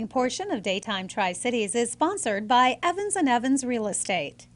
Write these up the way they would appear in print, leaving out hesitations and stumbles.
Portion of Daytime Tri-Cities is sponsored by Evans and Evans Real Estate.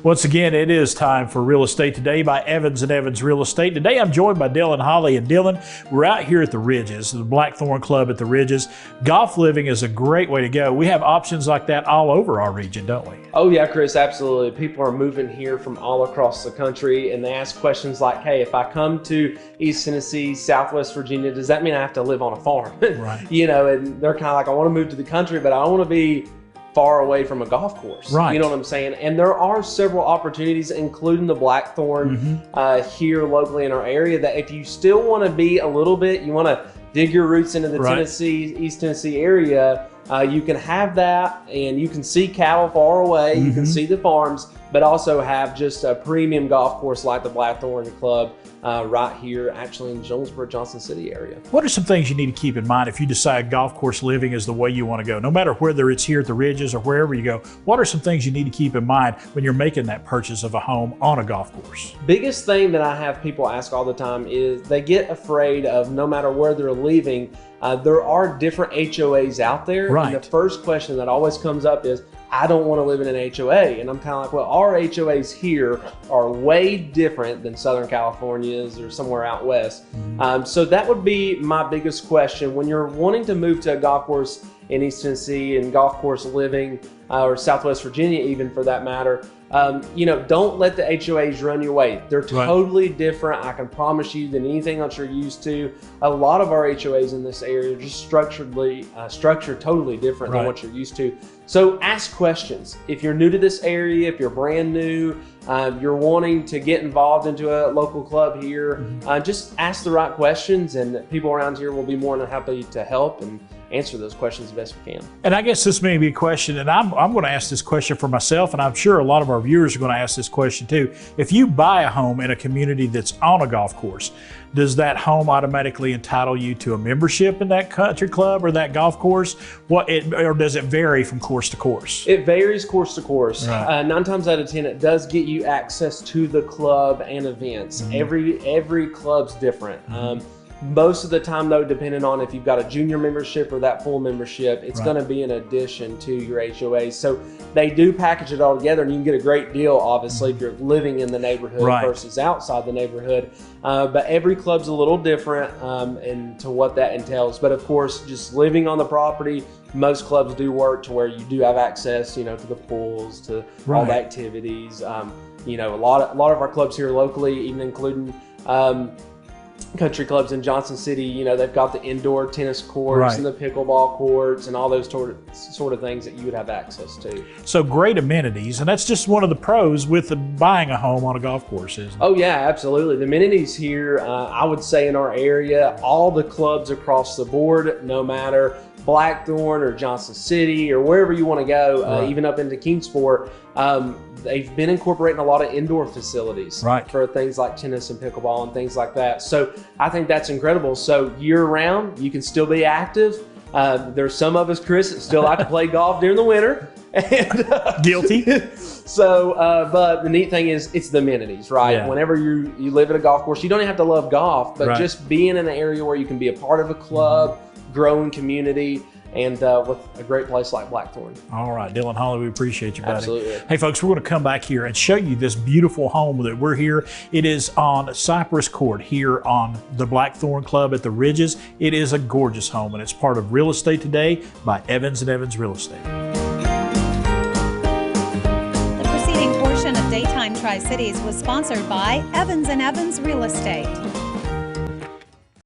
Once again, it is time for Real Estate Today by Evans and Evans Real Estate. Today I'm joined by Dylan Holly. And Dylan, we're out here at the Ridges, the Blackthorn Club at the Ridges. Golf living is a great way to go. We have options like that all over our region, don't we? Oh yeah, Chris, absolutely. People are moving here from all across the country and they ask questions like, hey, if I come to East Tennessee, Southwest Virginia, does that mean I have to live on a farm? Right. You know, and they're kind of like, I want to move to the country, but I don't want to be far away from a golf course. Right. You know what I'm saying? And there are several opportunities, including the Blackthorn here locally in our area, that if you still want to be a little bit, you want to dig your roots into the Tennessee, East Tennessee area, you can have that and you can see cattle far away, you can see the farms, but also have just a premium golf course like the Blackthorn Club right here actually in Jonesboro, Johnson City area. What are some things you need to keep in mind if you decide golf course living is the way you want to go? No matter whether it's here at the Ridges or wherever you go, what are some things you need to keep in mind when you're making that purchase of a home on a golf course? Biggest thing that I have people ask all the time is they get afraid of no matter where they're leaving, there are different HOAs out there. Right. And the first question that always comes up is, I don't want to live in an HOA. And I'm kind of like, well, our HOAs here are way different than Southern California's or somewhere out west. So that would be my biggest question. When you're wanting to move to a golf course in East Tennessee and golf course living, or Southwest Virginia even for that matter, you know, don't let the HOAs run your way. They're totally different, I can promise you, than anything else you're used to. A lot of our HOAs in this area are just structured totally different than what you're used to. So ask questions. If you're new to this area, if you're brand new, you're wanting to get involved into a local club here, just ask the right questions and people around here will be more than happy to help and answer those questions the best we can. And I guess this may be a question, and I'm going to ask this question for myself, and I'm sure a lot of our viewers are going to ask this question too. If you buy a home in a community that's on a golf course, does that home automatically entitle you to a membership in that country club or that golf course? Or does it vary from course to course? It varies course to course. Right. 9 times out of 10, it does get you access to the club and events. Every club's different. Most of the time though, depending on if you've got a junior membership or that full membership, it's going to be in addition to your HOA. So they do package it all together and you can get a great deal, obviously, if you're living in the neighborhood versus outside the neighborhood. But every club's a little different and to what that entails. But of course, just living on the property, most clubs do work to where you do have access, you know, to the pools, to all the activities. You know, a lot of our clubs here locally, even including country clubs in Johnson City, you know, they've got the indoor tennis courts and the pickleball courts and all those sort of things that you would have access to. So great amenities, and that's just one of the pros with buying a home on a golf course, isn't it? Oh yeah, absolutely. The amenities here, I would say in our area, all the clubs across the board, no matter Blackthorn or Johnson City or wherever you want to go, even up into Kingsport, they've been incorporating a lot of indoor facilities for things like tennis and pickleball and things like that. So I think that's incredible. So year round, you can still be active. There's some of us, Chris, that still like to play golf during the winter. And, guilty. So, but the neat thing is it's the amenities, right? Yeah. Whenever you live at a golf course, you don't have to love golf, but just being in an area where you can be a part of a club, growing community, and with a great place like Blackthorn. All right, Dylan Holly, we appreciate you, buddy. Absolutely. Hey, folks, we're going to come back here and show you this beautiful home that we're here. It is on Cypress Court here on the Blackthorn Club at the Ridges. It is a gorgeous home, and it's part of Real Estate Today by Evans and Evans Real Estate. The preceding portion of Daytime Tri-Cities was sponsored by Evans and Evans Real Estate.